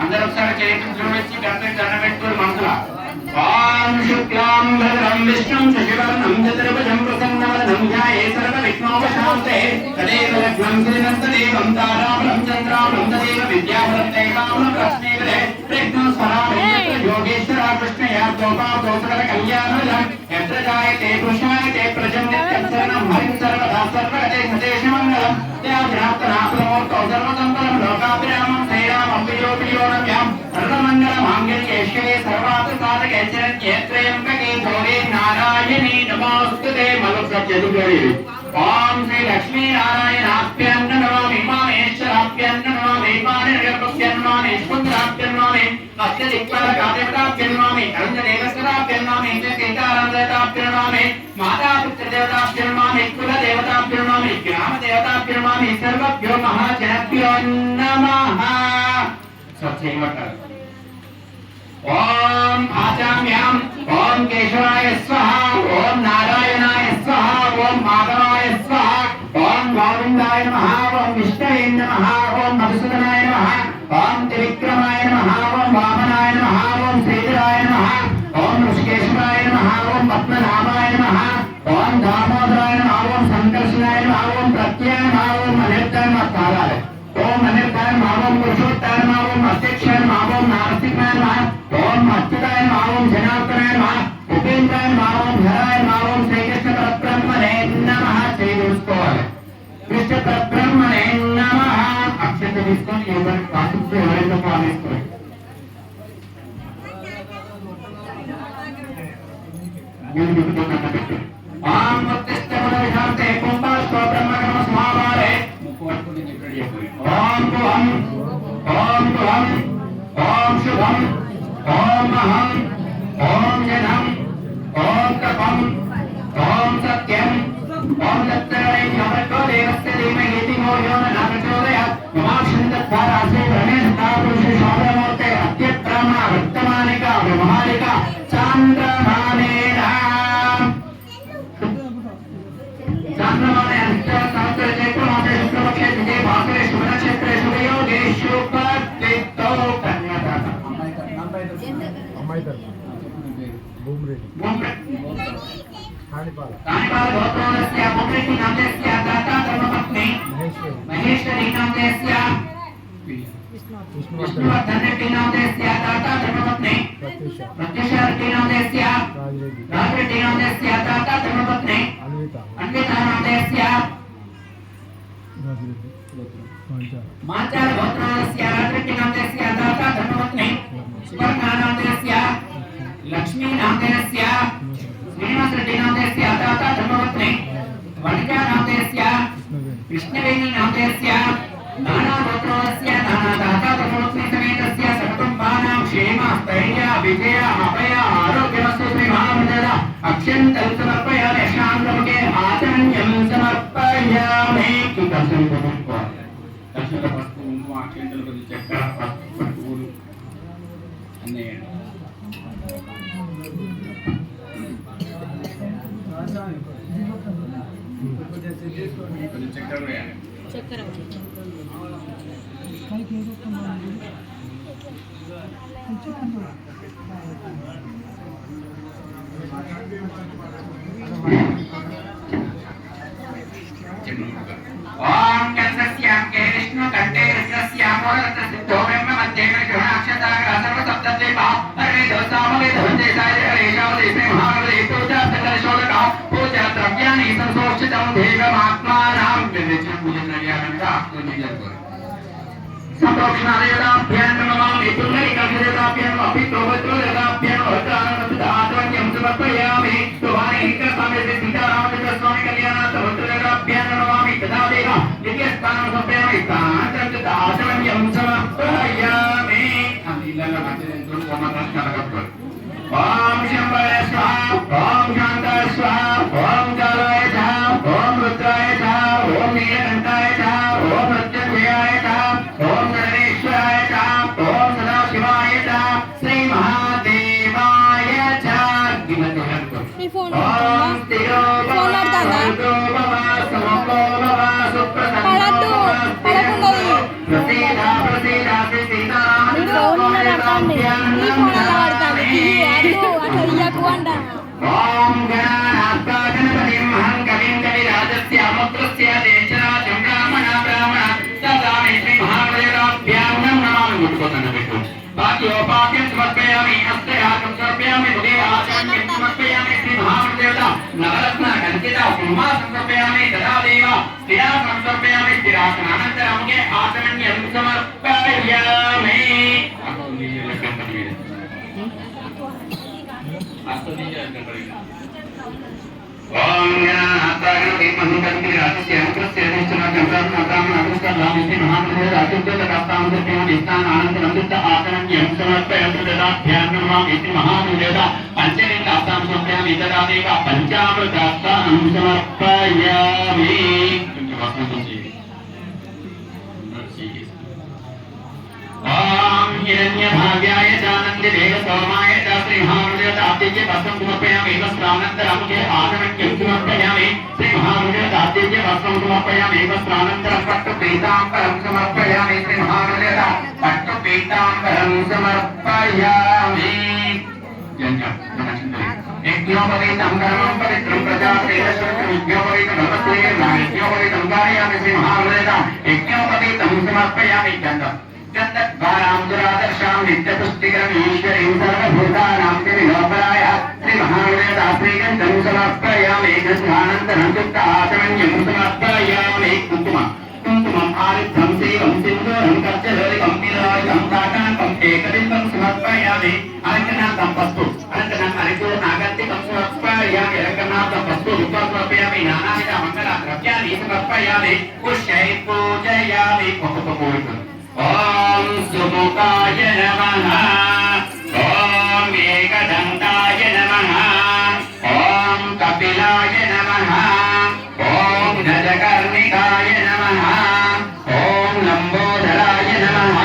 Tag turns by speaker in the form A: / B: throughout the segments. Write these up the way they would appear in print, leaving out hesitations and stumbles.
A: అందరూ ఒకసారి చేతులు చూపించి గణపతి దండం పెట్టుకోరు మనసులో. ఓం శుక్లాం భద్రం విష్ణుం శశివర్ణం చతుర్భుజం ప్రసన్నవదనం ధ్యాయే సర్వవిఘ్నోపశాంతే తదేవ లగ్నం శ్రీనంతదేవం తారాబలం చంద్రాబలం తదేవ విద్యాబలం దైవాబలం లక్ష్మీపదే ప్రజ్ఞం స్వరామి యోగేశ్వర కృష్ణయా గోపాదోసకల కళ్యాణం యత్ర జాయతే పురుషాయతే ప్రజం నిత్యం శరణం హరిం సర్వదా సర్వగతే సదేశమంగళం త్యాజ్ఞాప్తనాప్రమోర్తో సర్వసంపదం లోకాభిరామం శ్రీరామం విజోపియోనవ్యాం సర్వమంగళమాంగళ్యే శివే సర్వార్థసాధకే శరణ్యేత్రయంబకే గౌరీ నారాయణీ నమోస్తుతే మలసత్యదుగరి. ఓం శ్రీ లక్ష్మీ నారాయణాభ్యాం నమామి మామేశ్వరాభ్యాం నమామి మానిర్గభ్యాం నమామి పుత్రాభ్యాం నమామి అస్య దిక్పాలకాదేవతాభ్యాం నమామి అరుణదేవస్వరాభ్యాం నమామి సీతారామదేవతాభ్యాం నమామి మాతాపుత్రదేవతాభ్యాం నమామి కులదేవతాభ్యాం నమామి గ్రామదేవతాభ్యాం నమామి సర్వభ్యో మహాజనభ్యో నమః. సత్యమంటారు. ఓం ఆచామ్యాం ఓం కేశవాయ స్వాహా ఓం నారాయణాయ స్వాహా ఓం మాధవాయ స్వాహా ఓం గోవిందాయ నమః ఓం విష్ణవే నమః ఓం మధుసూదనాయ నమః ఓం త్రివిక్రమాయ నమః ఓం వామనాయ నమః ఓం శ్రీధరాయ నమః ఓం ఋషికేశ్వరాయ నమః ఓం పద్మనాభాయ నమః ఓం దామోదరాయ నమః ఓం సంకర్షణాయ నమః ఓం ప్రత్యాయ నమః ఓం అనిర్ధాయ నమః ఓం అనిర్ధాయ నమః ఓం పురుషోత్తాయ నమః ఓం అధ్యక్షాయ నమః ఓం నారసింహాయ నమః ఓం అచ్యుతాయ నమః ఓం జనార్దనాయ నమః ఉపేంద్రాయ నమః ఓం ధరాయ నమః ఓం శ్రీకృష్ణ పరబ్రహ్మణే నమః. చూసుకోవాలి. కృష్ణ పరబ్రహ్మణే నమః. అక్షత తీసుకొని ఎవరికి పాటిస్తూ ఎవరైనా పాటిస్తారు. ఓం ఉత్తిష్టమున విధాంతే కుంభాస్తో బ్రహ్మకర్మ స్వాహారే ఓం భువం ఓం భువం ఓం శుభం ఓం మహం ఓం జనం ఓం తపం ఓం సత్యం ఓం దత్తరేణ్యమర్గో దేవస్య ధీమహి ధియో యో న ప్రచోదయాత్ మమాక్షిందత్తారాసే బ్రహ్మేష్ఠాపురుషే శోభనమూర్తే అద్య బ్రహ్మ వర్తమానిక వ్యవహారిక చాంద్రమానేన చాంద్రమానే అష్టమ సహస్ర చైత్రమాసే శుక్లపక్షే ద్వితీయ భాస్కరే శుభనక్షత్రే శుభయోగే శుభతిథౌ కన్యాదాత. కాణిపాల గోత్రస్య భూమికి నామస్య దాతా ధర్మపత్ని మహేశ్వరి నామస్య విష్ణువర్ధనకి నామస్య దాతా ధర్మపత్ని ప్రత్యూషకి నామస్య రాజరెడ్డి నామస్య దాతా ధర్మపత్ని అన్వితా నామస్య మాచార గోత్రస్య రాజరెడ్డి నామస్య దాతా ధర్మపత్ని సువర్ణ నామస్య లక్ష్మీ నామస్య శ్రీనివాస రెడ్డి నామస్య దాతా ధర్మపత్ని వనితా నామస్య కృష్ణవేణి నామస్య నానా గోత్రస్య నానా దాతా ధర్మపత్ని సమేతస్య సకుటుంబానాం క్షేమ స్థైర్య విజయ అభయ ఆరోగ్యమస్తు శ్రీ మహామండల అక్షంతలు సమర్పయామి. శాంతముకే ఆచరణ్యం సమర్పయామి. దర్శనం చేసుకోవాలి. దర్శన పసుపు కుంకుమ అక్షంతలు కొద్ది చక్కెర పట్టుకులు అన్నీ చక్కెర వేయాలి. చక్కెర ఓం కన్సస్యాం కేష్ణు కంటే రస్యాం మోరతసిద్ధో బ్రహ్మ మధ్యే గ్రహణాక్షతాగ సర్వ సప్తద్వీప హరే దోసామలే ధవంతే సాయ హరేషావదే శ్రీ మహాగణపతి పూజా సంకల్పశోడక పూజా ద్రవ్యాన్ని సంసోక్షితం దేవమాత్మానాం వివేచన పూజన క్రియాకనుక ఆస్తుని జరుగుతుంది. సంప్రోక్షణాదేవతాభ్యాం నమామి పుండరీకాక్షదేవతాభ్యాం అపిత్రోభద్రోదేవతాభ్యాం వజ్రానందదాత్మన్యం సమర్పయామి. స్వామి సీతారామచంద్ర స్వామి కళ్యాణార్థభద్రదేవతాభ్యాం నమామి తదాదేవ నిత్యస్థానం సమర్పయామి. తాత్మన్యం సమర్పయామి. ఇళ్ళ మధ్య కలగప్పుడు ఓం శంభయ స్వాహ ఓం శాంతాయ స్వాహ ఓం కాలాయ స్వాహ ఓం రుద్రాయ స్వాహ ఓం నీలకంఠాయ స్వాహ ఓం మృత్యుంజయాయ స్వాహ ఓం గణేశ్వరాయ స్వాహ ఓం సదాశివాయ స్వాహ శ్రీ మహాదేవాయ స్వాహ. ఓం గణానాథ గణపతిం మహం కవిం కవిరాజస్య ముద్రస్య దేశరాజం బ్రాహ్మణ బ్రాహ్మణ సదామి శ్రీ మహాదేవాభ్యాం నమామి. ముట్టుకోతండి పెట్టు. పాద్యోపాద్యం సమర్పయామి హస్తయాగం సమర్పయామి ఉదయాచరణ్యం సమర్పయామి శ్రీ మహాదేవత నవరత్న కంచిత సింహాసనం సమర్పయామి తదాదేవ స్థిరాసనం సమర్పయామి స్థిరాసనానంతరముగే ఆచరణ్యం సమర్పయామి. ఓం గణానాథ గణపతిం మహం కవిం కవిరాజస్య ముద్రస్య దేశరాజం బ్రాహ్మణ సదామి శ్రీ ఆచరణ్యం సమర్పయామి దదాభ్యాం నమామి శ్రీ మహాదేవత పంచలింగాస్తాం సమర్పయామి తదాదేవ పంచామృతాస్తాం సమర్పయామి. ఓం హిరణ్యభావ్యాయ చానంది దేవ సోమాయ చ శ్రీ మహాదేవత ఆదిత్య వస్త్రం సమర్పయామి వస్త్రానంతరముకే ఆచరణ్యం సమర్పయామి శ్రీ మహాదేవత ఆదిత్య వస్త్రం సమర్పయామి వస్త్రానంతరం పట్టు పీతాంబరం సమర్పయామి శ్రీ మహాదేవత పట్టు పీతాంబరం సమర్పయామి. యజ్ఞోపవీతం ధర్మం పవిత్రం ప్రజాపతిం యజ్ఞోపవీతం యజ్ఞోపవీతం ధారయామి శ్రీ మహాదేవత యజ్ఞోపవీతం సమర్పయామి. గంధద్వారాం దురాదర్శాం నిత్యపుష్టికరం ఈశ్వరీం సర్వభూతానాం వినోపరాయ శ్రీ మహాదేవత శ్రీగంధం సమర్పయామి గంధానంతరం యుక్త ఆచమన్యం సమర్పయామి. కుంకుమం ఆరిద్ధం శైవం సింధూరం కర్చలోలికం విలోలికం కాకాంకం ఏకబింబం సమర్పయామి. అలంకనాథం పస్తు అలంకనం అరితో నాగంతికం సమర్పయామి. అలంకనాథం పస్తు రూపం సమర్పయామి. నానావిధ మంగళ ద్రవ్యాన్ని సమర్పయామి. పుష్యై పూజయామి. ఓం సుముఖాయ నమః. ఓం ఏకదంతాయ నమః. ఓం కపిలాయ నమః. ఓం గజకర్ణికాయ నమః. ఓం లంబోదరాయ నమః.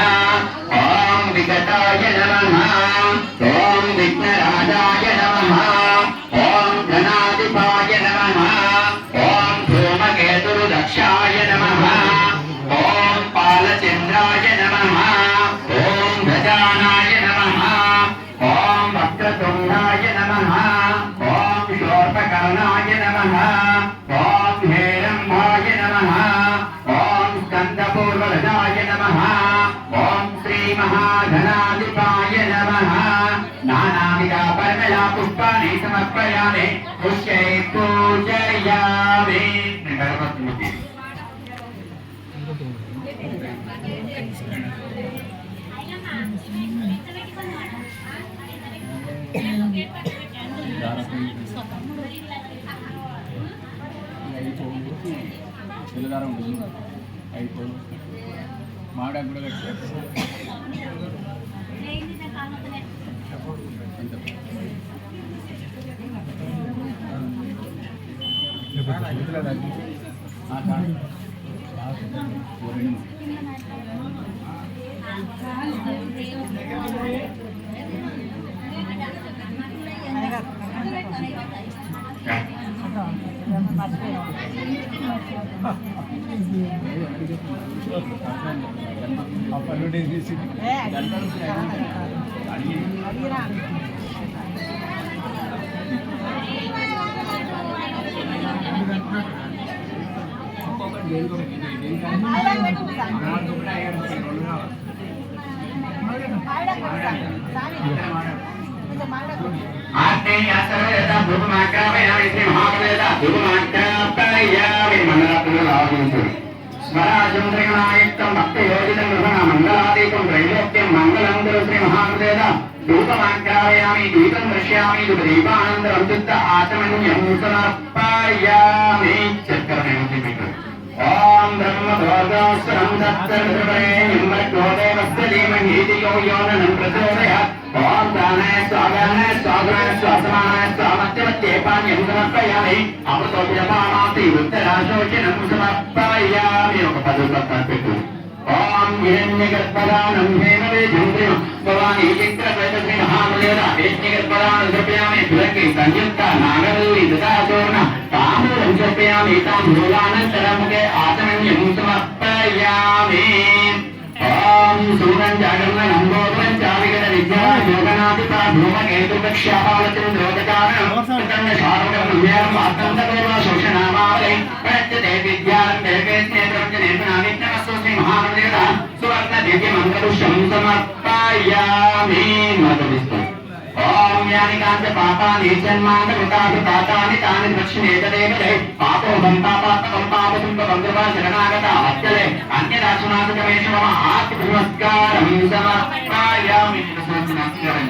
A: ఓం వికటాయ నమః. ఓం విఘ్నరాజాయ నమః. ఓం ధనాధిపాయ నమః. ఓం ధూమకేతుర్దక్షాయ నమః. ఓం పాలచంద్రాయ నమః. ఓం గజానాయ నమః. ఓం వక్రతుండాయ నమః. ఓం శూర్పకర్ణాయ నమః. ఓం హేరంబాయ నమః. ఓం స్కందపూర్వరజాయ నమః. ఓం శ్రీ మహాధనాధిపాయ నమః. నానావిధ పరిమళ పుష్పాన్ని సమర్పయామి. పుష్యై పూజయామి.
B: తెల్లదారం ఉంటుంది అయిపోయి మామిడాకు కూడా కట్టారు.
A: స్మరాచంద్రగణాయుక్తం భక్తయోగితం మంగళాదీపం త్రైలోక్యం మంగళం గురు శ్రీ మహాదేవ ధూపమాగ్రావయామి దీపం దృశ్యామి దీపానందరం చిత్త ఆచమన్యం సమర్పయామి. చక్కెర నైవేద్యం. ఓం బ్రహ్మ భోగోస్వరం దత్తర్వరేణ్యం భర్గో దేవస్య ధీమహి ధియో యో నః ప్రచోదయాత్. ఓం ప్రాణాయ స్వాగానాయ స్వాగుణాయ స్వాసమానాయ స్వామత్యమత్యే పానీయం సమర్పయామి. అమృతోపయమానాతి ఉత్తరాశోచనం సమర్పయామి. ఒక 10 రూపాయలు పెట్టు. ओम हिरण्यगर्भदानं हेमवे चन्द्रिम भवानी चित्रकैतश्री महाबलेन हिरण्यगर्भदानं समर्पयामि तुलसी संयुक्त नागवल्ली ददासोर्न ताम्बूलं समर्पयामि ताम्बूलानन्तरमुखे आचमन्यं समर्पयामि ओम सूरं जागरण नंबोदरं चाविगण विद्या योगनाथिता धूमकेतुकक्ष्यापालचन्द्रोदकारणं तन्न शारकं विद्यां आत्मन्तपूर्व शोषणामावलै प्रत्यते विद्यां देवे स्नेत्रं च नेत्रनामित्यमस्तुस्मै महामन्त्रिता सुवर्ण दिव्यमङ्गलुष्यं समर्पयामि मधुविस्तु ओम यानि कांच पापानि जन्मानि कृतानि पातानि तानि दक्षिणे तदेव जय पापो बन्तापातकं पापसुम्भ बन्धुवा शरणागता अच्चले अन्यदाशुनाथकमेश मम आत्मनमस्कारं समर्पयामि नमस्कारं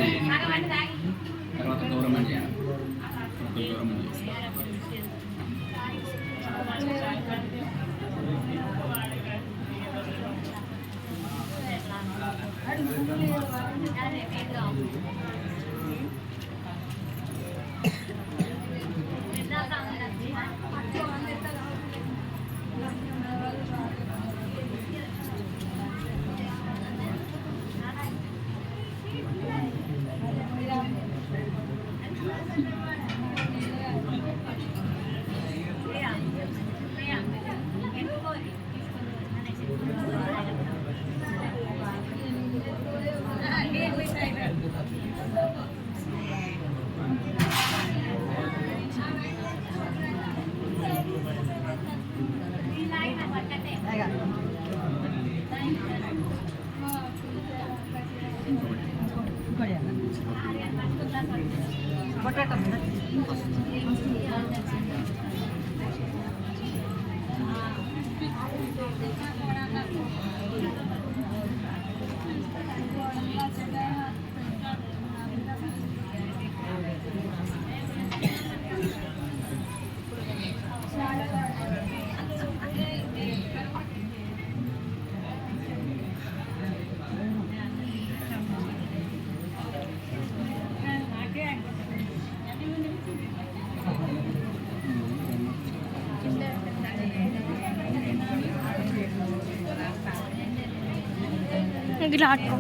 B: తర్వాత దూరం అని చేయాలి దూరం అని చేయాలి
C: ఇట్లా ఆడుకో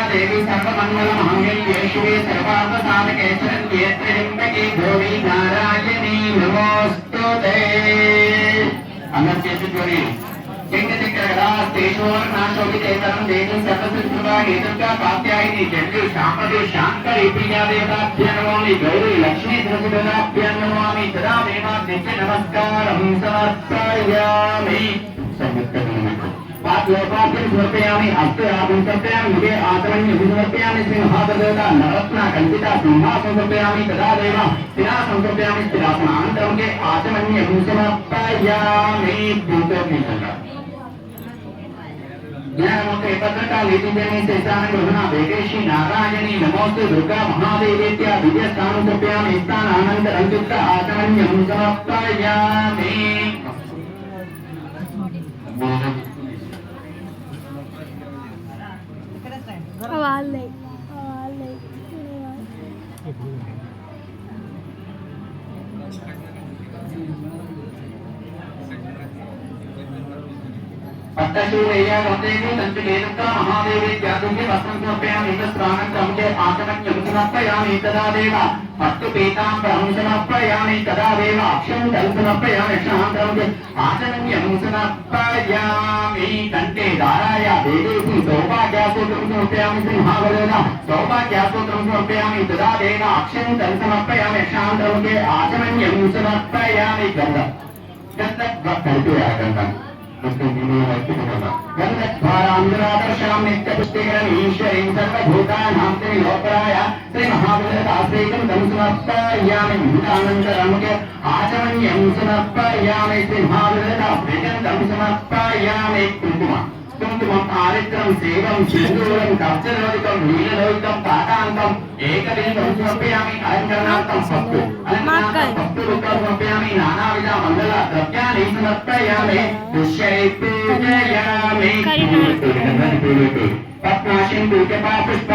A: देवी सर्वमंगल मांगल्येषु सर्वार्थसाधके शरण्ये त्र्यंबके गौरी नारायणी नमोस्तुते अनन्त्यचतुरी चक्रगदास्तेषोर्नाशोभितेतरं देवी सर्वसिद्धुरा हेतुका कात्यायिनी चण्डी शाम्पदी शाङ्करी प्रिया देवताभ्य नमामि गौरी लक्ष्मी सरस्वतीभ्य नमामि तदा देवाभ्यश्च नमस्कारं समर्पयामि पाद्योपाद्यं समर्पयामि अष्टरागं समर्पयामि मुखे आचमन्यं समर्पयामि श्री महादेवता नरत्न कल्पिता सिंहासनं समर्पयामि तदा देव सिंहासनं समर्पयामि सिंहासनानन्तरं के आचमन्यं समर्पयामि ज्ञानमुखे पत्रका लीतिजनि शेषानं गृह्णा वेदेशी नारायणी नमोस्तु दुर्गा महादेवेत्या दिव्यस्थानं समर्पयामि स्थानानन्तरं युक्त आचमन्यं समर्पयामि
C: వాళ్ళే
A: पट्टशूलैया वन्देको तन्तुलेनुक्ता महादेवी ज्ञातुम्य वस्त्रं समर्पयामि स्नानं क्रमके आचमन्यं समर्पयामि तदा देव पट्टुपीताम्बरं समर्पयामि तदा देव अक्षं दलं समर्पयामि क्षणान्तरं आचमन्यं समर्पयामि कण्ठे धाराय देवीति सौभाग्यसूत्रं समर्पयामि श्री महाबलेन सौभाग्यसूत्रं समर्पयामि तदा देव अक्षं दलं समर्पयामि क्षणान्तरं आचमन्यं समर्पयामि गन्धम् కలిపి రాగంటాం గంధద్వారాంధ్రాదర్శనం నిత్యపుష్టికరం ఈశ్వరీం సర్వభూతానాం త్రిలోకాయ శ్రీ మహాభూతాశ్రీకం తం సమర్పయామి భూతానంతరముఖ్య ఆచమన్యం సమర్పయామి శ్రీ మహాభూతాశ్రీకం తం సమర్పయామి కుంకుమం ఆరిత్రం సేవం సింధూరం కప్చలోదికం నీలలోహితం పాతాంతం ఏకబిందుం సమర్పయామి అలంకరణార్థం పట్టు పట్టు రుక్కం సమర్పయామి నానావిధ మంగళ ద్రవ్యాన్ని సమర్పయామి పుష్యై పూజయామి పద్మాశిం పూజపా పుష్ప